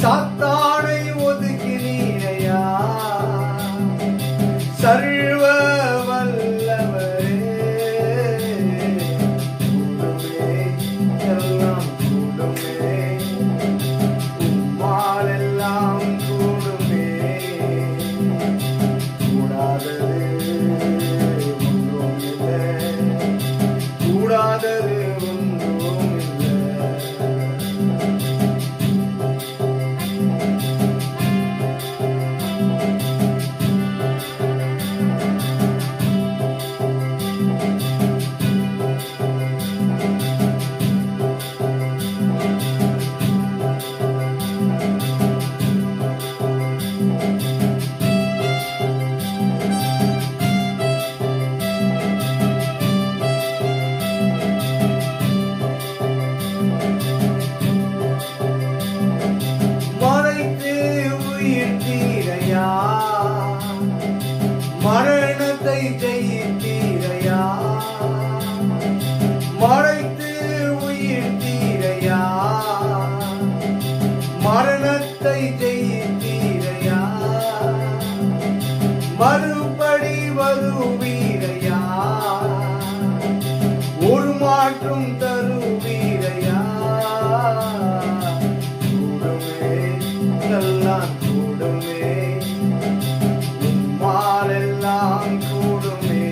சாத்தானை ஒதுக்கினீரையா சர்வ வல்லவரே கூடுமே எல்லாம் கூடுமே உம்மால் எல்லாம் கூடுமே கூடாதது ஒன்றும் இல்லை கூடாதது மரணத்தை ஜெயித்தீரையா மறைத்து உயிர் தீரையா மரணத்தை ஜெயித்தீரையா மறுபடி வருவீரையா ஒரு மாற்றும் தருவீரையா கூடுமே எல்லாம் கூடுமே எல்லாம் கூடுமே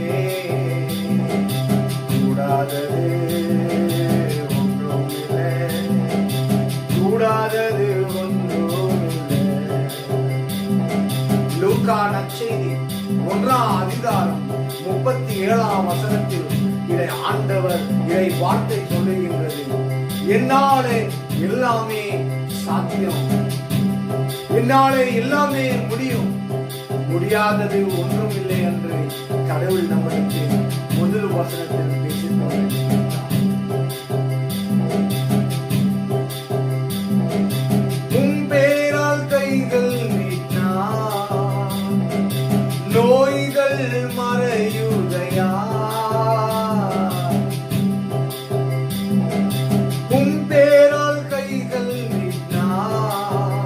கூடாதது ஒன்றும் இல்லை கூடாதது ஒன்றும் இல்லை. லூக்கா நற்செய்தி 1ஆம் அதிகாரம் 37ஆம் வசனத்தில் இதை ஆண்டவர் இதை வார்த்தை சொல்லுகின்றது. என்னாலே எல்லாமே சாத்தியம், என்னாலே எல்லாமே முடியும், முடியாதது ஒன்றும் இல்லை என்று கடவுள் நம்மளுக்கு முதல் வசனத்தில் பேசிக் கொண்டிருக்கிறார். உன் பேரால் கைகள் நீட்டினார் நோய்கள் மறையுதையா உன் பேரால் கைகள் நீட்டினார்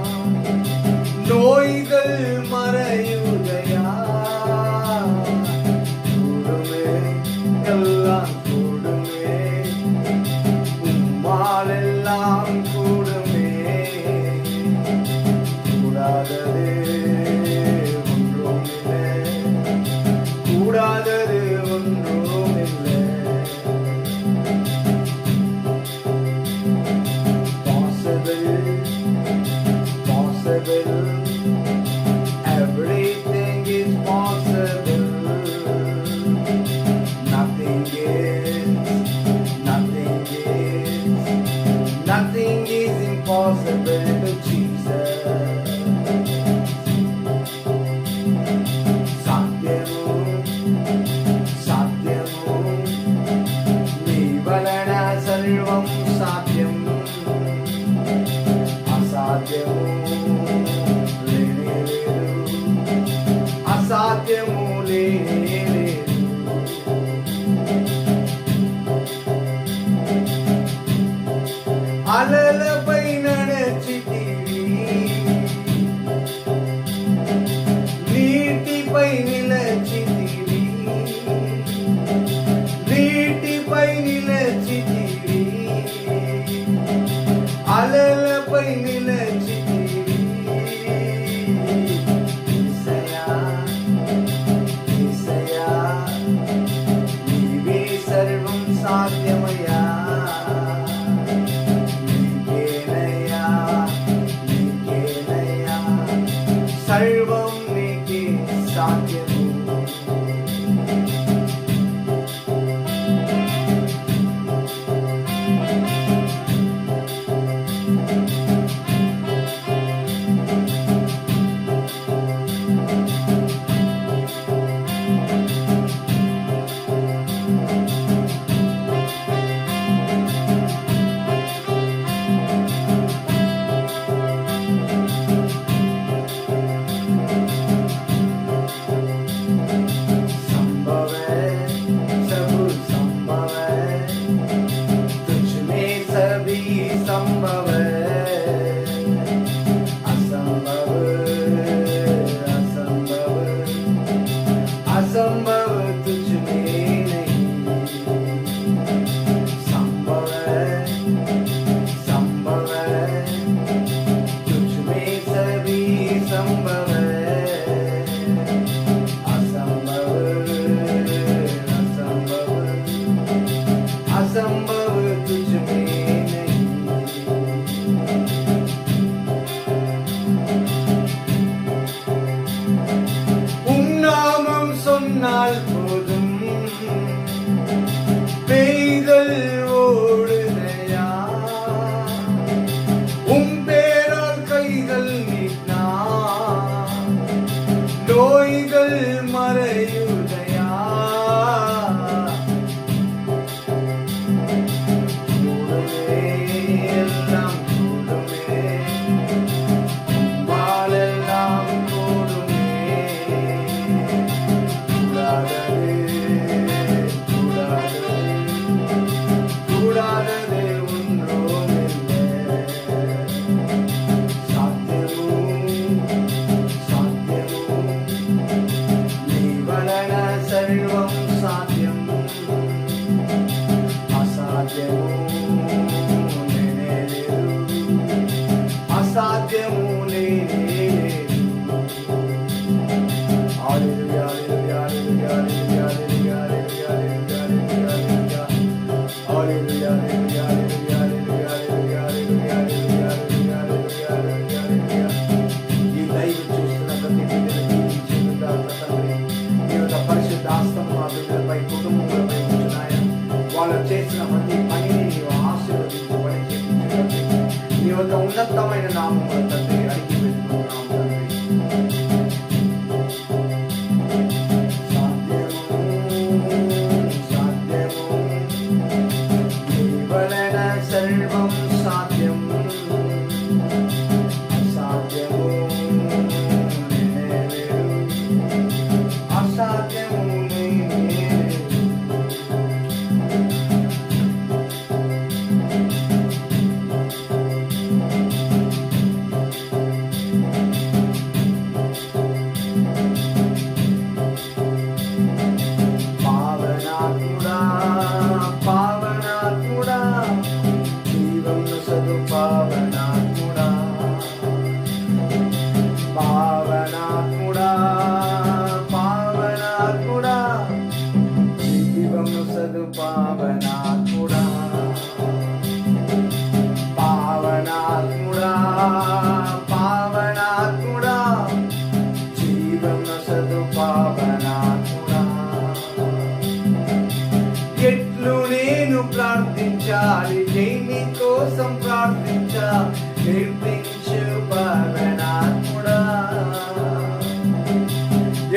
நோய்கள் மறையுதையா எல்லாம் கூடுமே உம்மால் எல்லாம் கூடுமே கூடாதது ஒன்றும் இல்லை கூடாதது ஒன்றும் இல்லை. Possible everything is possible. Nothing is impossible to Jesus. Satyamu mee valana sarvam satyam asatyamu అసాధ్యము లేనే అలలపై నడచితివి నీటిపై నిలచితివి నీటిపై నిలచితివి అలలపై నిలచితివి సాధ్యమయ్యా నీకేనయ్యా నీకేనయ్యా సర్వం నీకే సాధ్యము. సాధ్యము నీ వలన సర్వం సాధ్యం అసాధ్యము నేనే లేదు అసాధ్యము నేనే లేదు హల్లెలూయా హల్లెలూయా హల్లెలూయా హల్లెలూయా హల్లెలూయా హల్లెలూయా హల్లెలూయా హల్లెలూయా ఈ లైవ్ చూస్తున్న ప్రతి బిడ్డను దీవించుగాక తండ్రి నీ యొక్క పరిశుద్ధ హస్తము మా బిడ్డలపై కుటుంబములపై ఉంచునాయన వాళ్ళు చేసిన ప్రతి పనిని నీవు ఆశీర్వదించబడి చేయించుటకు నీ యొక్క ఉన్నతమైన నామముల తండ్రి అడిగి పెట్టుకున్నాము తండ్రి సర్వం సాధ్యం అసాధ్యము నేనే లేదు అసాధ్యము నేనే లేదు పావనాత్ముడా పావనాత్ముడా పావనాత్ముడా పావనాత్ముడా పావనాత్ముడా జీవము సదు పావనాత్ముడా పావనాత్ముడా పావనాత్ముడా జీవము సదు పావనాత్ముడా ఎట్లు నేను ప్రార్థించాలి దేని కోసం ప్రార్థించా నేర్పించు పావనాత్ముడా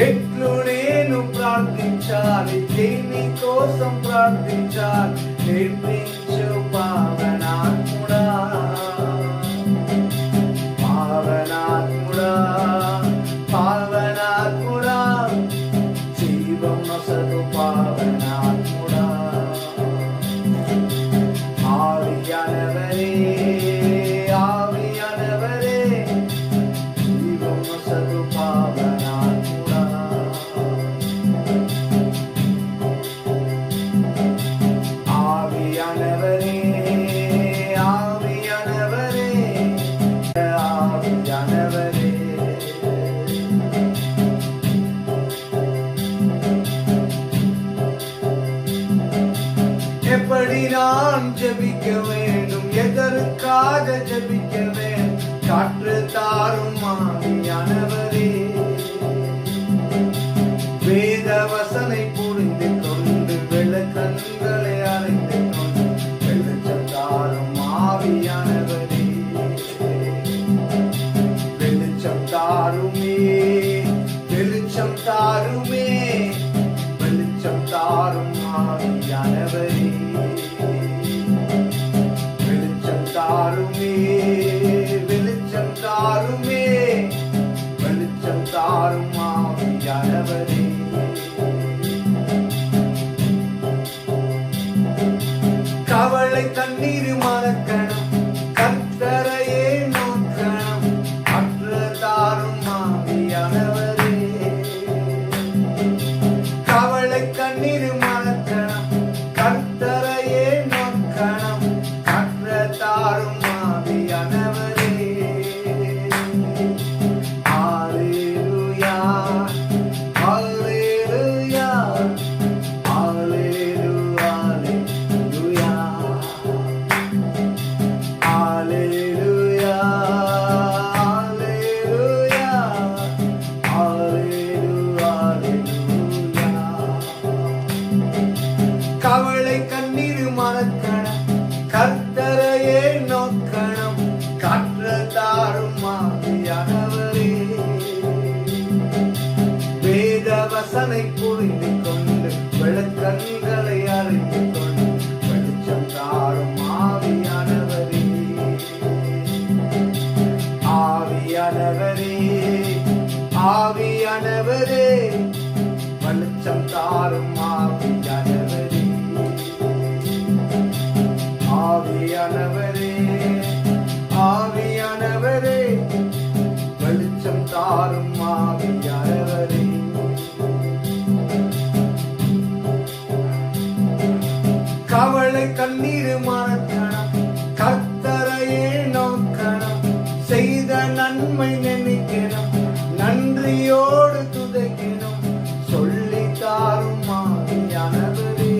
ఎట్లు నేను ప్రార్థించాలి దేని కోసం ప్రార్థించాలి నేర్పించు పావనాత్ముడా పావనాత్ముడా పావనాత్ముడా జీవం నొసగు పావనాత్ముడా ఆవియానవరే ఆవియానవరే జీవం నొసగు పావనాత్ముడా ఆవియానవరే ఆవియానవరే ఆవియానవరే எப்படி நான் ஜெபிக்க வேண்டும் எதற்காக ஜெபிக்க வேண்டும் காற்று தாரும் ஆவியானவரே வேத வசனை புரிந்து கொண்டு வெள்ளக்கண்களை அறைந்து கொண்டு வெளிச்சம் தாரும் ஆவியானவரே வெளிச்சம் தாருமே வெளிச்சம் தாருமே வெளிச்சம் தாரும் ஆவியானவரே வெளிச்சம் தாருமே வெளிச்சம் தாருமே வெளிச்சம் தாரும் ஆவியானவரே கவலை தண்ணீர் மறக்கணும் கர்த்தரையே நோக்கணும் அற்று தாரும் ஆவியானவரே கவலை கண்ணீர் மறக்கணும் கர்த்தரையே நோக்கணும் அற்று தாரும் ஆவியானவரே ஹல்லேலூயா ஹல்லேலூயா ஹல்லேலூயா ஹல்லேலூயா ஹல்லேலூயா ஹல்லேலூயா கவலை கண்ணீர் மறக்கணும் கர்த்தரையே நோக்கணும் காற்று தாரும் ஆவியானவரே வேத வசனை புரிந்து கொண்டு வெள்ளக்கண்களை அறிந்து கொண்டு வெளிச்சம் தாரும் ஆவியானவரே ஆவியானவரே ஆவியானவரே வெளிச்சம் தாரும் ஆவியானவரே ஆவியானவரே ஆவியானவரே வெளிச்சம் செய்த நன்மை நினைக்கணும், நன்றியோடு துதைக்கணும், சொல்லி தாரும் ஆவியானவரே.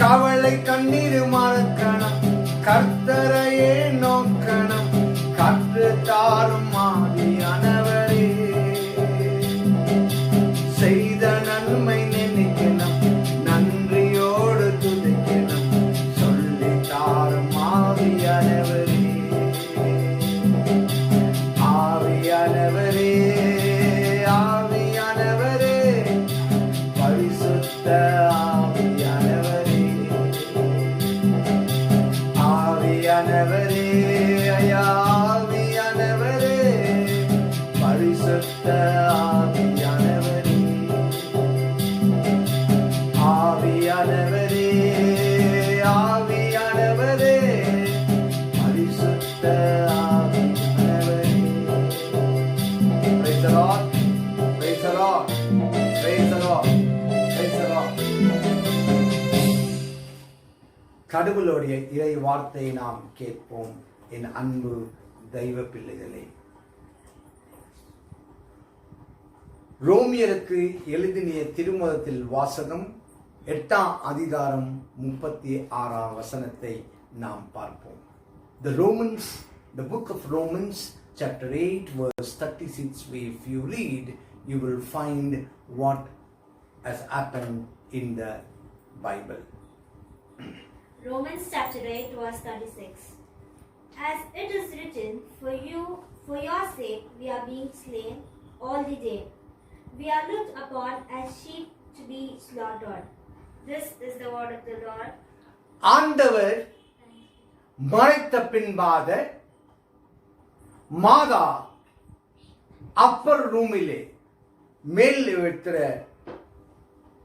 கவலை கண்ணீர் மறக்கணும், கர்த்தரையே நோக்கணும், கற்று தாரும் ஆவியானவரே. செய்த நன்மை நினைக்கணும், நன்றியோடு துதிக்கணும், சொல்லி தாரும் ஆவியானவரே. ஆவியானவரே, ஆவியானவரே, பரிசுத்த ஆவியானவரே. ஆவியானவரே, ஐயா ஆவியானவரே, பரிசுத்த ஆவியானவரே. ஆவியானவரே, ஆவியானவரே, பரிசுத்த ஆவியானவரே. Praise the Lord, praise the Lord, praise the Lord, praise the Lord. கடவுளுடைய இறை வார்த்தையை நாம் கேட்போம். என் அன்பு தெய்வ பிள்ளைகளே, ரோமியருக்கு எழுதிய திருமுகத்தில் வாசகம் 8ஆம் அதிகாரம் 36ஆம் வசனத்தை நாம் பார்ப்போம். The book of Romans chapter 8 verse 36, if you read, you will find what has happened in the Bible. Romans chapter 8 verse 36. As it is written, for your sake we are being slain all the day. We are looked upon as sheep to be slaughtered. This is the word of the Lord. ஆண்டவர் மறைத்த பின்பாக மாதா அப்பர் ரூமிலே மேல் இருக்கிற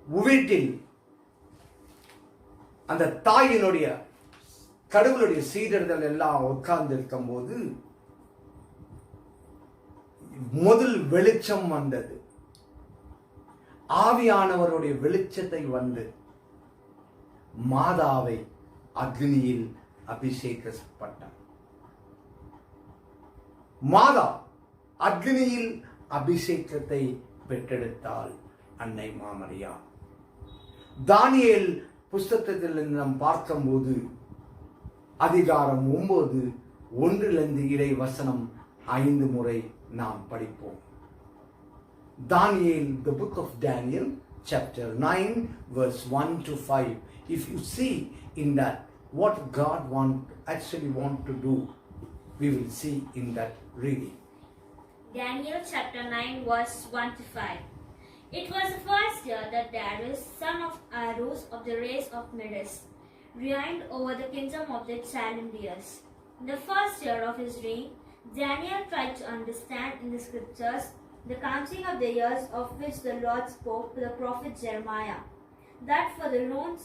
வீட்டில் அந்த தாயினுடைய கடவுளுடைய சீடர்கள் எல்லாம் உட்கார்ந்து இருக்கும் போது முதல் வெளிச்சம் வந்தது. ஆவியானவருடைய வெளிச்சத்தை வந்து மாதாவை அக்னியில் அபிஷேகப்பட்டார். மாதா அக்னியில் அபிஷேகத்தை பெற்றெடுத்தாள் அன்னை மாமரியா. தானியேல் புஸ்தகத்தில் நாம் பார்க்கும்போது அதிகாரம் 9 1 இறை வசனம் 5 முறை நாம் படிப்போம். Daniel, the book of Daniel, chapter 9, verse 1 to 5. If you see in that what God actually want to do, we will see in that reading. Daniel chapter 9 verse 1 to 5. It was the first year that Darius, son of Ahasuerus of the race of Medes, reigned over the kingdom of the Chaldeans. In the first year of his reign, Daniel tried to understand in the scriptures the counting of the years of which the Lord spoke to the prophet Jeremiah, that for the loans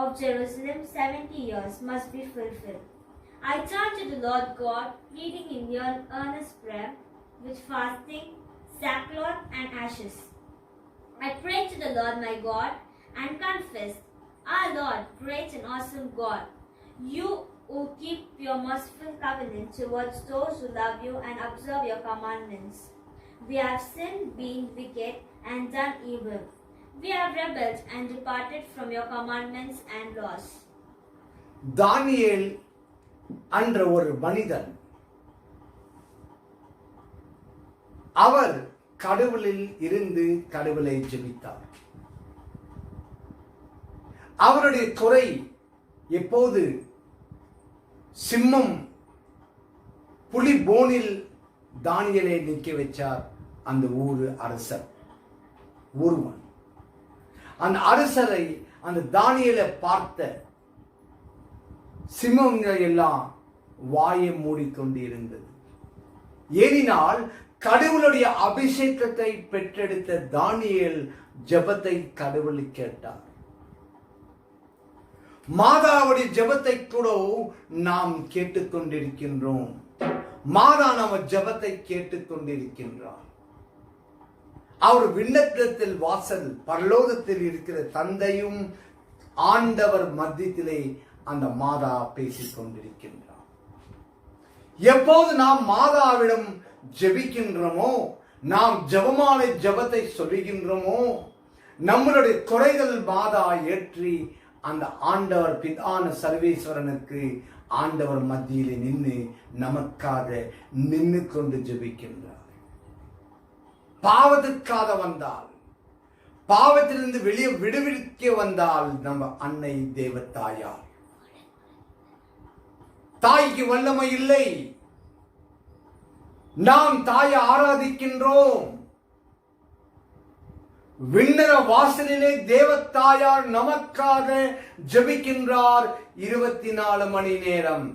of Jerusalem 70 years must be fulfilled. I turned to the Lord God, pleading in earnest prayer, with fasting, sackcloth and ashes. I prayed to the Lord my God and confessed, Our Lord, great and awesome God, you who keep your merciful covenant towards those who love you and observe your commandments. We have sinned, been wicked, and done evil. We have rebelled and departed from your commandments and laws. தானியேல் என்ற ஒரு மனிதன், அவர் கடவுளில் இருந்து கடவுளை ஜெபித்தார். அவருடைய குறை எப்போது சிம்மம் புலி போனில் தானியேலை நிற்க வச்சார் அந்த ஊர் அரசர் ஒருவன். அந்த அரசரை அந்த தானியேலை பார்த்த சிம்மங்கள் எல்லாம் வாயை மூடிக்கொண்டு இருந்தது. ஏனென்றால் கடவுளுடைய அபிஷேகத்தை பெற்றெடுத்த தானியேல் ஜெபத்தை கடவுளை கேட்டார். மாதாவுடைய ஜெபத்தை கூட நாம் கேட்டுக்கொண்டிருக்கின்றோம். மாதா நம்ம ஜெபத்தை கேட்டுக்கொண்டிருக்கின்றார். அவர் விண்ணகத்தில் வாசல் பரலோகத்தில் இருக்கிற தந்தையும் ஆண்டவர் மத்தியிலே அந்த மாதா பேசிக் கொண்டிருக்கின்றார். எப்போது நாம் மாதாவிடம் ஜெபிக்கின்றோமோ, நாம் ஜெபமாலை ஜெபத்தை சொல்லுகின்றோமோ, நம்மளுடைய குறைகள் மாதா ஏற்றி அந்த ஆண்டவர் பிதான சர்வேஸ்வரனுக்கு ஆண்டவர் மத்தியிலே நின்று நமக்காக நின்று கொண்டு ஜெபிக்கின்றார். பாவத்திற்காக வந்தால், பாவத்திலிருந்து வெளியே விடுவிக்க வந்தால் நம்ம அன்னை தேவத்தாயார். தாய்க்கு வல்லமை இல்லை. நாம் தாயை ஆராதிக்கின்றோம். விண்ணக வாசலிலே தேவத்தாயார் நமக்காக ஜெபிக்கின்றார் 24 மணி நேரம்.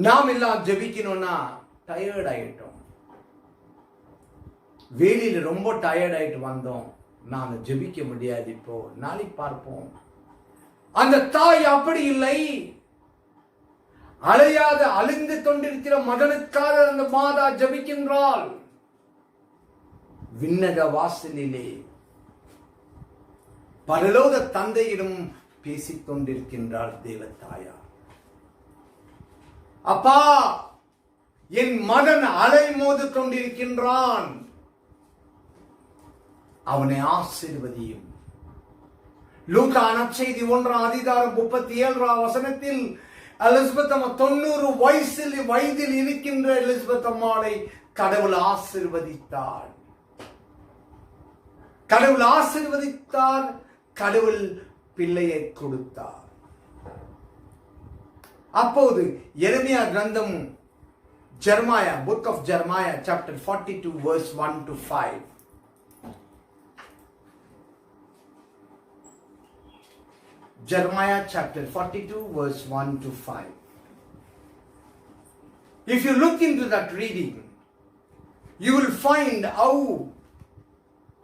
நாம் எல்லாம் ஜெபிக்கணும்னா டயர்ட் ஆயிட்டோம். வேலையில ரொம்ப டயர்ட் ஆயிட்டு வந்தோம், நான் ஜெபிக்க முடியாது, இப்போ நாளைக்கு பார்ப்போம். அந்த தாய் அப்படி இல்லை. அலையாத அழிந்து கொண்டிருக்கிற மகனுக்காக அந்த மாதா ஜெபிக்கின்றாள். விண்ணக வாசலிலே பரலோக தந்தையிடம் பேசிக் கொண்டிருக்கின்றாள் தேவத்தாயார். அப்பா, என் மகன் அலை மோது கொண்டிருக்கின்றான், அவனை ஆசீர்வதியும். லூக்கா நற்செய்தி 1:37 எலிசபெத் அம்மா 90 வயதில் இருக்கின்ற எலிசபெத் அம்மாளை கடவுள் ஆசீர்வதித்தார். கடவுள் ஆசீர்வதித்தார். கடவுள் பிள்ளையை கொடுத்தார். அப்போது எரேமியா கிரந்தம், Jeremiah, book of Jeremiah chapter 42 verse 1 to 5. Jeremiah chapter 42 verse 1 to 5. If you look into that reading, you will find how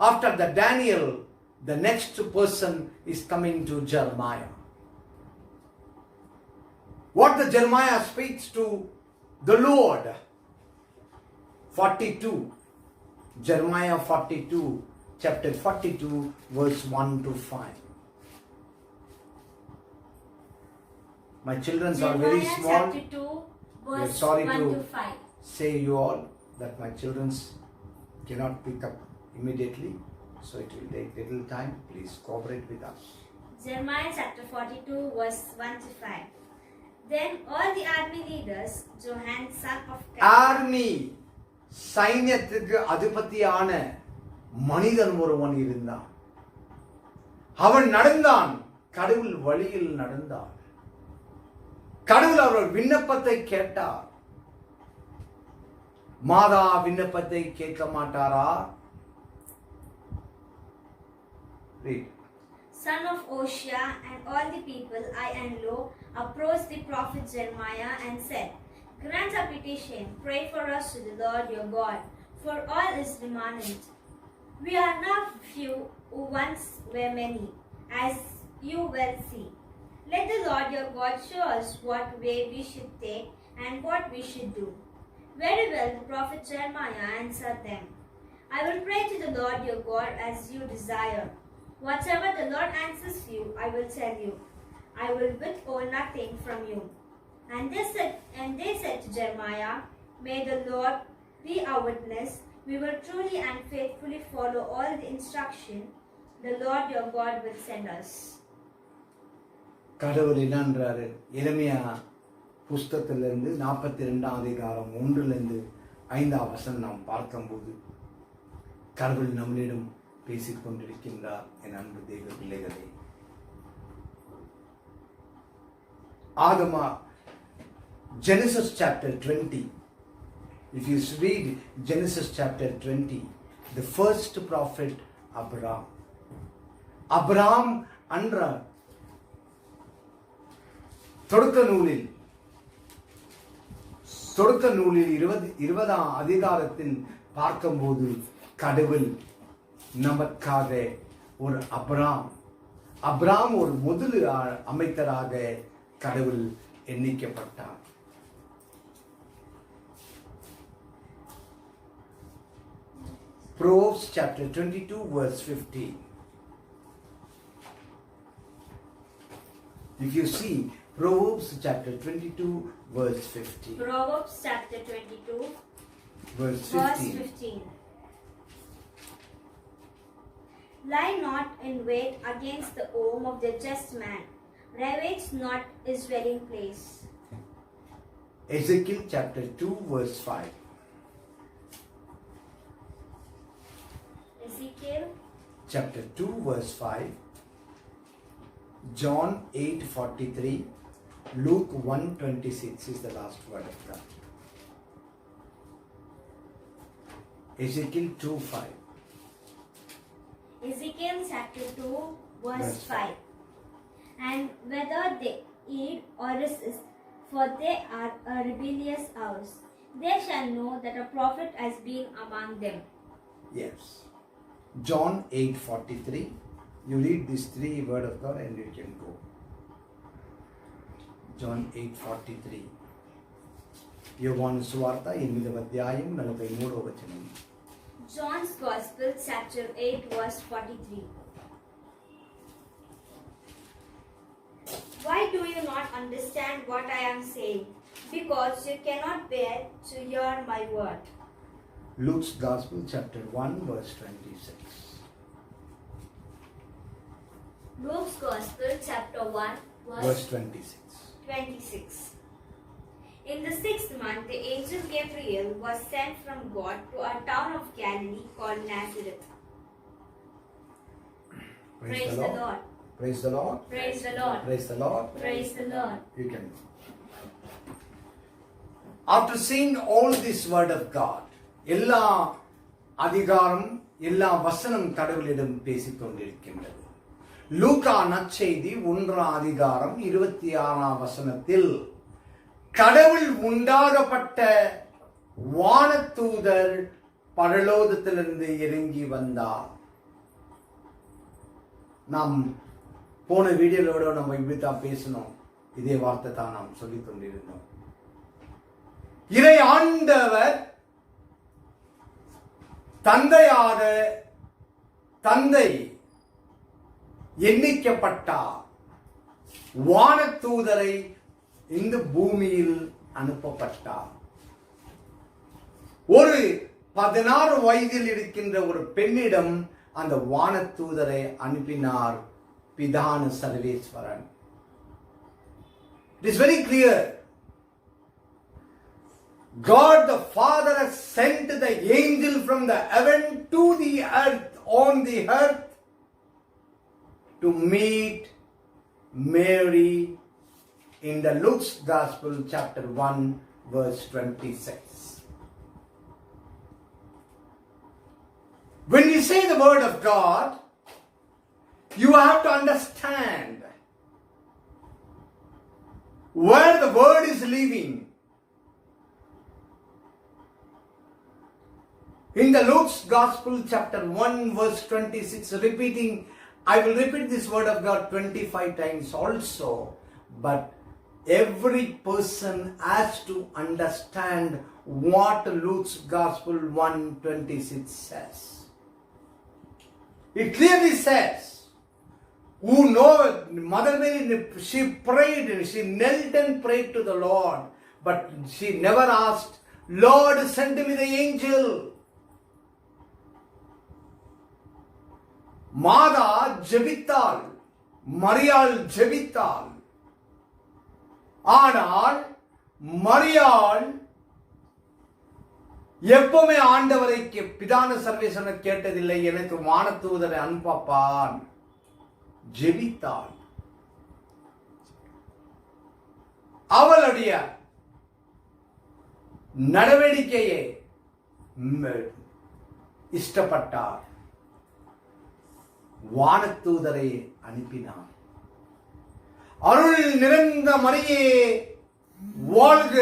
after the Daniel, the next person is coming to Jeremiah. What the Jeremiah speaks to the Lord. 42. Jeremiah 42, chapter 42, verse 1 to 5. My children are very small. Chapter 2, We are verse sorry 1 to to 5. say you all that my children cannot pick up immediately, so it will take little time. Please cooperate with us. Jeremiah chapter 42, verse 1 to 5. Then all the army leaders, Johan son of army, சைன்யத்துக்கு அதிபதியான மனிதன் ஒருவன் இருந்தான். அவன் நடந்தான், கடவுள் வழியில் நடந்தான். கடவுள் அவர்கள் விண்ணப்பத்தை கேட்டார். மாதா விண்ணப்பத்தை கேட்க மாட்டாரா? Read. Son of Oshia and all the people high and low approached the prophet Jeremiah and said, Grant our petition, pray for us to the Lord your God, for all is remnant. We are now few who once were many, as you well see. Let the Lord your God show us what way we should take and what we should do. Very well, the prophet Jeremiah answered them, I will pray to the Lord your God as you desire. Whatever the Lord answers you, I will tell you. I will withhold nothing from you. And they said to Jeremiah, May the Lord be our witness. We will truly and faithfully follow all the instruction the Lord your God will send us. கடவுள் என்னன்றாரு? எரேமியா புஸ்தகத்திலிருந்து 42ஆம் அதிகாரம் 1 5 வசனம் நாம் பார்க்கும்போது கடவுள் நம்மளிடம் பேசிக் கொண்டிருக்கின்றார். என் அன்பு தெய்வ பிள்ளைகளே, ஆகமா Genesis chapter 20. If you read Genesis chapter 20, the first prophet Abraham. Abraham என்ற தொடக்க நூலில் 20ஆம் அதிகாரத்தில் பார்க்கும்போது கடவுள் நமக்காக ஒரு அப்ராம் ஒரு முதல் அமைச்சராக கடவுள் எண்ணிக்கப்பட்டார். Proverbs chapter 22 verse 15. If you see Proverbs chapter 22 verse 15. Proverbs chapter 22, Verse verse 15. 15. Lie not in wait against the home of the just man. Ravage not his dwelling place. Ezekiel chapter 2 verse 5. Ezekiel Chapter 2 verse 5. John 8:43. Luke 1:26 is the last word of God. Ezekiel 2:5. Ezekiel chapter 2, verse Verse 5. And whether they eat or resist, for they are a rebellious house, they shall know that a prophet has been among them. Yes. John 8:43. You read these three word of God and you can go. John 8:43. యోహాను సువార్త 8వ అధ్యాయం 43వ వచనం. John's Gospel, chapter 8, verse 43. Why do you not understand what I am saying? Because you cannot bear to hear my word. Luke's Gospel chapter 1 verse 26. Luke's Gospel, chapter 1, Verse verse 26. 26. In the 6th month, the angel Gabriel was sent from God to a town of Galilee called Nazareth. Praise the Lord. Praise the Lord. Praise the Lord. Praise the Lord. Praise the Lord. You can go. After seeing all this word of God, எல்லா அதிகாரம் எல்லா வசனம் கடவுளிடம் பேசிக் கொண்டிருக்கின்றது. லூக்கா நற்செய்தி 1ஆம் அதிகாரம் 26ஆம் வசனத்தில் கடவுள் உண்டாகப்பட்ட வானதூதர் பரலோகத்திலிருந்து இறங்கி வந்தார். நாம் போன வீடியோவோட நம்ம இப்படித்தான் பேசணும். இதே வார்த்தை தான் நாம் சொல்லிக் கொண்டிருந்தோம். இறை ஆண்டவர் தந்தையாக தந்தை எண்ணிக்கப்பட்டார். வானதூதரை இந்த பூமியில் அனுப்பப்பட்டார். ஒரு 16 வயதில் இருக்கின்ற ஒரு பெண்ணிடம் அந்த வானதூதரை அனுப்பினார் பிதான சர்வேஸ்வரன். It is very clear. God the Father has sent the angel from the heaven to the earth, on the earth, to meet Mary in the Luke's Gospel chapter 1 verse 26. When we say the word of God, you have to understand where the word is living. In the Luke's Gospel chapter 1 verse 26, I will repeat this word of God 25 times also, but every person has to understand what Luke's Gospel 1:26 says. It clearly says, who know Mother Mary, she prayed, she knelt and prayed to the Lord, but she never asked, Lord, send me the angel. மாதா ஜெபித்தாள், மரியாள் ஜெபித்தாள். ஆனால் மரியாள் எப்பவுமே ஆண்டவரை பிதான சர்வேஸ்வரனை கேட்டதில்லை. எனக்கு வானதூதரை அனுப்பப்பான் ஜெபித்தாள். அவளுடைய நடவடிக்கையை இஷ்டப்பட்டார். வானதூதரை அனுப்பினார். அருள் நிறைந்த மரியே வாழ்க,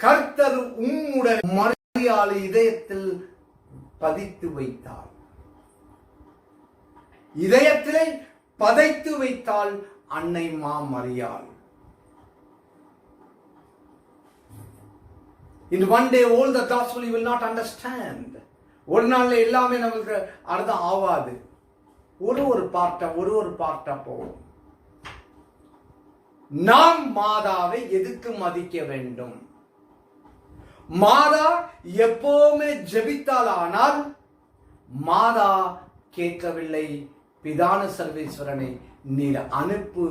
கர்த்தர் உம்முடன். மரியாள் இதயத்தில் பதித்து வைத்தாள். இதயத்திலே பதைத்து வைத்தாள் அன்னை மா மரியாள். In one day all the gospel you will not understand. ஒரு நாள்ல எல்லாமே நமக்கு அர்த்தம் ஆகாது. ஒரு பார்ட்டா போகும். நாம் மாதாவை எதுக்கு மதிக்க வேண்டும்? மாதா எப்பவுமே ஜெபித்தால், ஆனால் மாதா கேட்கவில்லை, பிதான சர்வேஸ்வரனை நீர் அனுப்பு,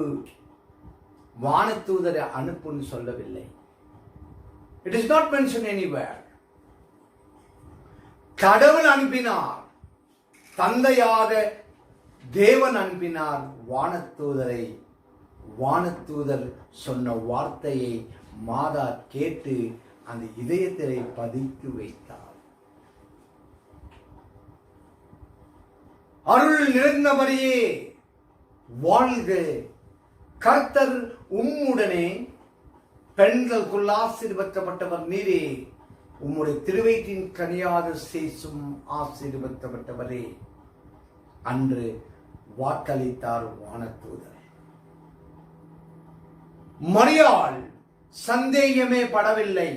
வானதூதரை அனுப்புன்னு சொல்லவில்லை. It is not mentioned anywhere. கடவுள் அனுப்பினார், தந்தையாக தேவன் அனுப்பினார் வானதூதரை. வானதூதர் சொன்ன வார்த்தையை மாதா கேட்டு அந்த இதயத்திலே பதித்து வைத்தார். அருள் நிறைந்தவரையே வாழ்க, கர்த்தர் உம்முடனே, பெண்களுக்குள் ஆசீர்வதிக்கப்பட்டவர் நீரே, உம்முடைய திருவயிற்றின் கனியாக சேசும் ஆசீர்வதிக்கப்பட்டவரே அன்று வாக்களித்தார் வானதூதர். மரியாள் சந்தேகமே படவில்லை,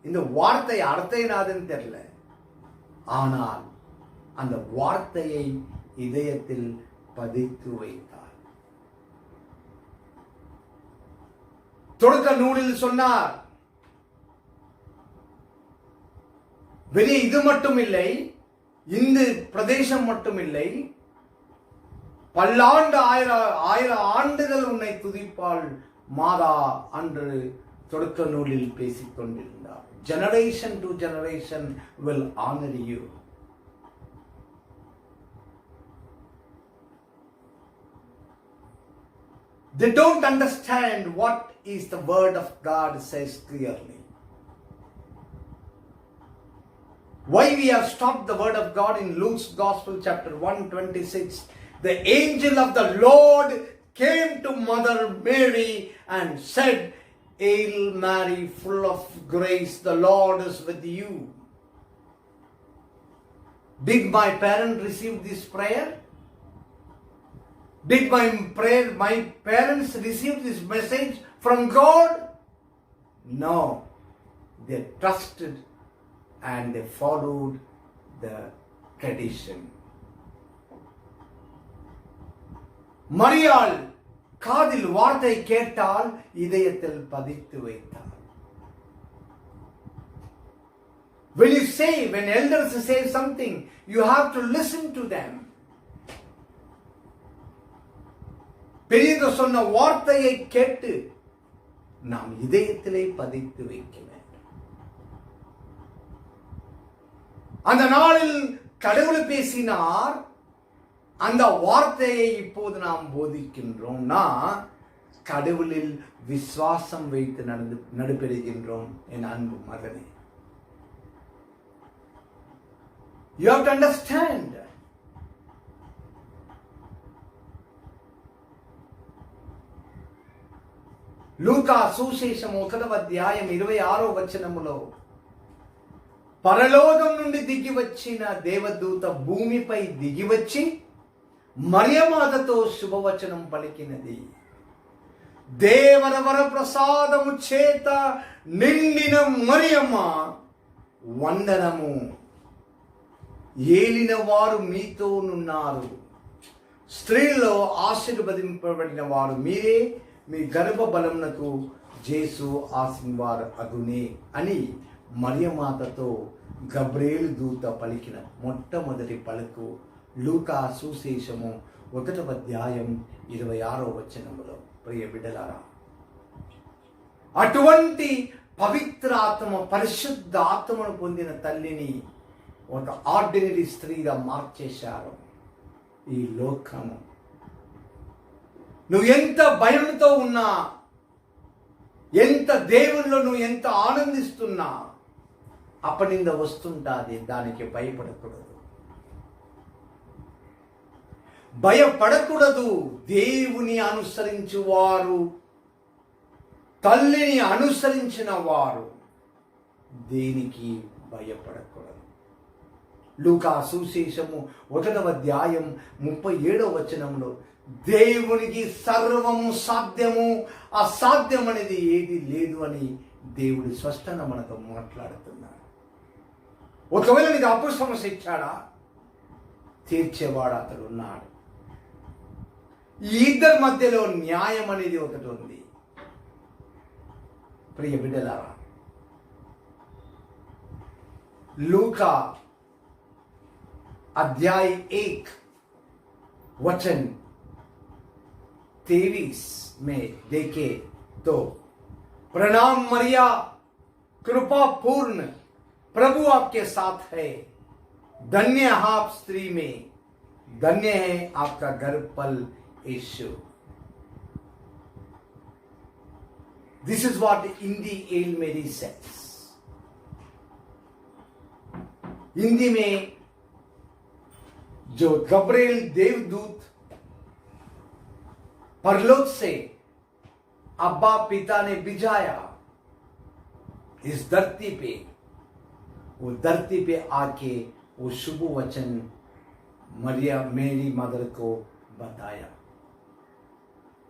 இந்த வார்த்தை அர்த்தம் என்னதுன்னு தெரியல, ஆனால் அந்த வார்த்தையை இதயத்தில் பதித்து வைத்தார். தொடக்க நூலில் சொன்னார், வெளியே இது மட்டும் இல்லை, இந்த பிரதேசம் மட்டும் இல்லை, பல்லாண்டு ஆயிரம் ஆண்டுகள் உன்னை துதிப்பாள் மாதா அன்று தொடக்க நூலில் பேசிக் கொண்டிருந்தார். Generation to generation will honor you. They don't understand what is the word of God says clearly. Why we have stopped the word of God in Luke's Gospel chapter 1:26. The angel of the Lord came to Mother Mary and said, Hail Mary, full of grace, the Lord is with you. Did my parents receive this prayer? Did my parents receive this message from God? No. They trusted and they followed the tradition. மரியாள் காதில் வார்த்தை கேட்டால் இதயத்தில் பதித்து வைத்தார். When elders say something, you have to listen to them. பெரியவர் சொன்ன வார்த்தையை கேட்டு நாம் இதயத்திலே பதித்து வைக்க வேண்டும். அந்த நாளில் கடவுள் பேசினார், அந்த வார்த்தையை இப்போது நாம் போதிக்கின்றோம்னா கடவுளில் விசுவாசம் வைத்து நடைபெறுகின்றோம். என் அன்பு மகனே, you have to understand. లూకా సువిశేషం 1వ అధ్యాయం 26వ వచనములో పరలోకం నుండి దిగి వచ్చిన దేవదూత భూమిపై దిగి వచ్చి మరియమాతతో శుభవచనం పలికినది. దేవర వర ప్రసాదము చేత నిండిన మరియమ్మ వందనము, ఏలిన వారు మీతోనున్నారు, స్త్రీల్లో ఆశీర్వదింపబడిన వారు మీరే, మీ గర్భ బలమునకు జేసు ఆశీర్వాద అగునే అని మరియమాతతో గబ్రియేలు దూత పలికిన మొట్టమొదటి పలుకు లూకా సువిశేషము 1వ అధ్యాయం 26వ వచనములో. ప్రియ బిడ్డలారా, అటువంటి పవిత్ర ఆత్మ, పరిశుద్ధ ఆత్మను పొందిన తల్లిని ఒక ఆర్డినరీ స్త్రీగా మార్చేశారు ఈ లోకము. నువ్వు ఎంత భయంతో ఉన్నా, ఎంత దేవుల్లో నువ్వు ఎంత ఆనందిస్తున్నా అపనింద వస్తుంటాది, దానికి భయపడకూడదు. భయపడకూడదు. దేవుని అనుసరించువారు, తల్లిని అనుసరించిన వారు దేనికి భయపడకూడదు. లూకా సువిశేషము 1వ అధ్యాయం 37వ వచనంలో దేవునికి సర్వము సాధ్యము, అసాధ్యం అనేది ఏది లేదు అని దేవుడు స్పష్టంగా మనతో మాట్లాడుతున్నాడు. ఒకవేళ నీకు అప్పు సమస్య ఇచ్చాడా, తీర్చేవాడు అతడు ఉన్నాడు. ఈ ఇద్దరి మధ్యలో న్యాయం అనేది ఒకటి ఉంది. ప్రియ బిడ్డలారా, लूका अध्याय 1 वचन 23 में देखे तो, प्रणाम मरिया, कृपा पूर्ण, प्रभु आपके साथ है, धन्य आप स्त्री में, धन्य है आपका गर्भफल यीशु। This is what Hindi Hail Mary sense. Hindi में जो गब्रिएल देवदूत परलोक से अब्बा पिता ने भिजाया इस धरती पे, वो धरती पे आके वो शुभ वचन मरिया मेरी मदर को बताया।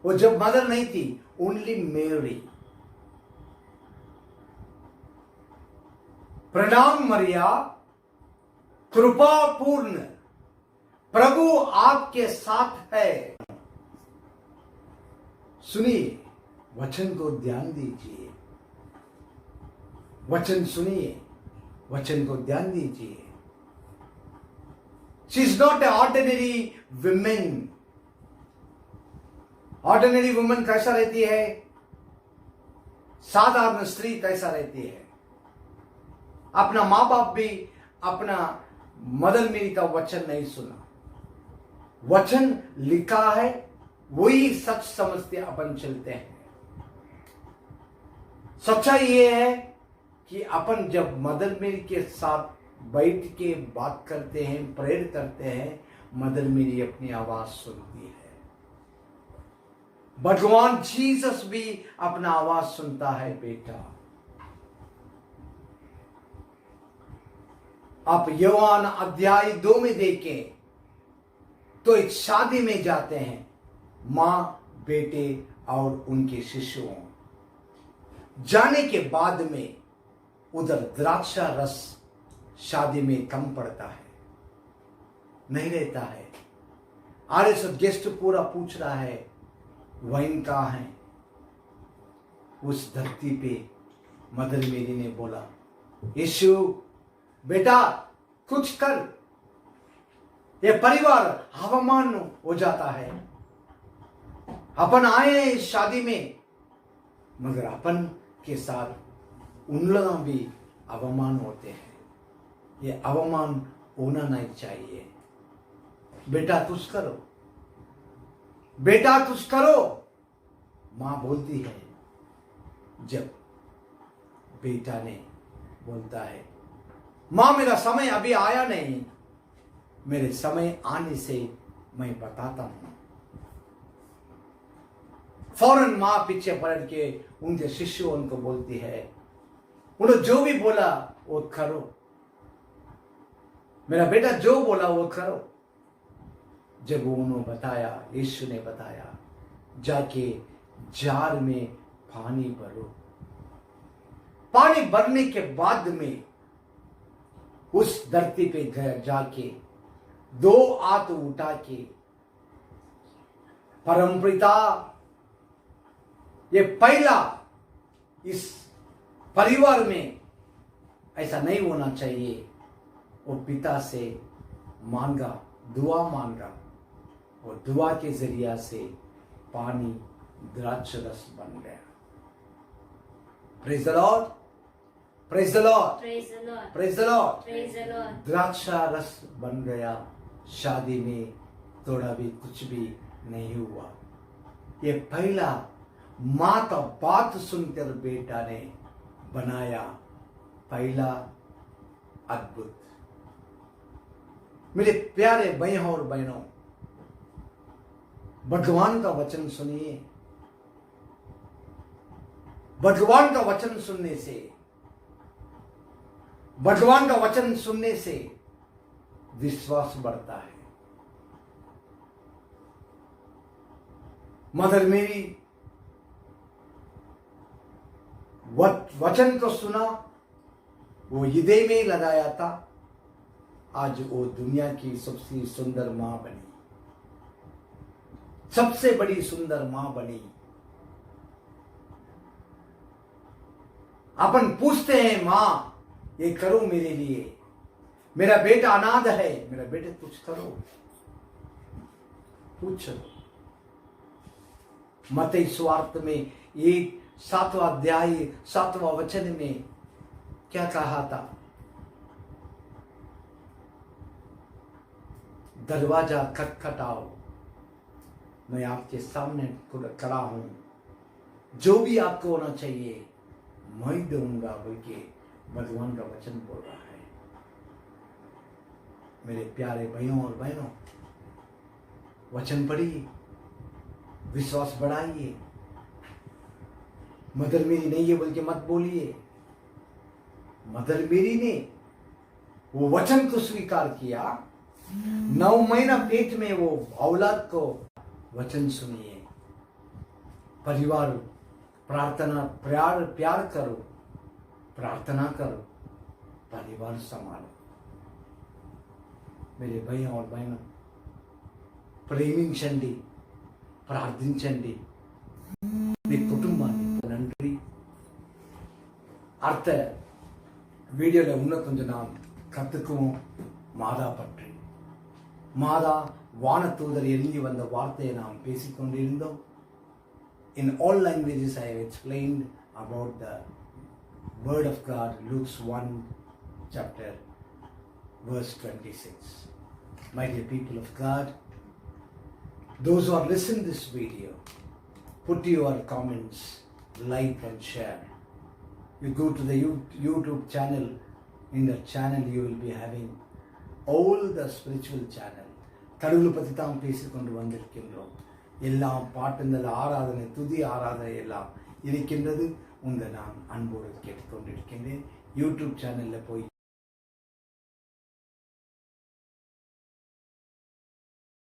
वो जब मदर नहीं थी, ओनली मेरी। प्रणाम मरिया, कृपा पूर्ण, प्रभु आपके साथ है। सुनिए, वचन को ध्यान दीजिए, वचन सुनिए, वचन को ध्यान दीजिए। She is not a ordinary women. Ordinary women कैसा रहती है? साधारण स्त्री कैसा रहती है? अपना मां बाप भी अपना मदर मेरी का वचन नहीं सुना। वचन लिखा है, वही सच समझते अपन चलते हैं। सच्चाई ये है कि अपन जब मदर मेरी के साथ बैठ के बात करते हैं, प्रेयर करते हैं, मदर मेरी अपनी आवाज सुनती है। भगवान जीसस भी अपना आवाज सुनता है। बेटा, आप यूहन्ना अध्याय 2 में देखें तो एक शादी में जाते हैं, मां, बेटे और उनके शिशुओं। जाने के बाद में उधर द्राक्षा रस शादी में कम पड़ता है, नहीं रहता है। आरएस गेस्ट पूरा पूछ रहा है, वाइन कहाँ है? उस धरती पे मदर मेरी ने बोला, यीशु बेटा कुछ कर, ये परिवार अवमान हो जाता है। अपन आए हैं इस शादी में, मगर अपन के साथ उन लोग भी अवमान होते हैं। ये अवमान होना नहीं चाहिए। बेटा तुझ करो, बेटा तुझ करो, मां बोलती है। जब बेटा ने बोलता है, मां मेरा समय अभी आया नहीं, मेरे समय आने से मैं बताता हूं। फौरन मां पीछे पलट के उनके शिष्यों उनको बोलती है, उन्होंने जो भी बोला वो करो, मेरा बेटा जो बोला वो करो। जब उन्होंने बताया, यीशु ने बताया, जाके जार में पानी भरो। पानी भरने के बाद में उस धरती पे जाके 2 हाथ उठा के, परमपिता, ये पहला इस परिवार में ऐसा नहीं होना चाहिए। वो पिता से मांगा, दुआ मांगा, और दुआ के जरिया से पानी द्राक्ष रस बन गया। Praise the Lord, praise the Lord, Praise the Lord. Praise the Lord. Praise the Lord. द्राक्षा रस बन गया। शादी में थोड़ा भी कुछ भी नहीं हुआ। ये पहला मां का बात सुनकर बेटा ने बनाया पहला अद्भुत। मेरे प्यारे भाइयों और बहनों, भगवान का वचन सुनिए। भगवान का वचन सुनने से, भगवान का वचन सुनने से विश्वास बढ़ता है। मदर मेरी वचन को सुना, वो हृदय में लगाया था। आज वो दुनिया की सबसे सुंदर मां बनी, सबसे बड़ी सुंदर मां बनी। अपन पूछते हैं माँ ये करो मेरे लिए, मेरा बेटा अनाथ है, मेरा बेटे कुछ करो, पूछो। मत्ती सुवार्त में ये 7वां अध्याय 7वां वचन में क्या कहा था? दरवाजा खटखटाओ, मैं आपके सामने खड़ा हूं, जो भी आपको होना चाहिए मैं दूंगा, बोल के भगवान का वचन बोल रहा है। मेरे प्यारे भाइयों और बहनों, वचन पढ़िए, विश्वास बढ़ाइए। मदर मेरी नहीं है बोल के मत बोलिए। मदर मेरी ने वो वचन को स्वीकार किया, 9 महीना पेट में वो औलाद को वचन सुनिए। परिवार प्रार्थना प्यार करो, प्रार्थना करो, परिवार संभालो। मेरे भैया और बहनों, ప్రేమించండి, ప్రార్థించండి, మీ కుటుంబాన్ని నండి. அடுத்த வீடியோல இன்னும் கொஞ்சம் நாம் கற்றுக்குவோம் மாதா பற்றி. மாதா வானதூதர் இறங்கி வந்த வார்த்தையை நாம் பேசிக்கொண்டிருந்தோம். In all languages I have explained about the word of God, Luke 1 chapter verse 26. My dear people of God, those who have listened this video, put your comments, like and share. You go to the YouTube channel. In the channel you will be having all the spiritual channel. கடவுளை பற்றி தான் பேசிக்கொண்டு வந்திருக்கின்றோம். எல்லாம் பாட்டுங்கள், ஆராதனை, துதி ஆராதனை எல்லாம் இருக்கின்றது. உங்களை நான் அன்போடு கேட்டுக்கொண்டிருக்கின்றேன். யூடியூப் சேனலில் போய்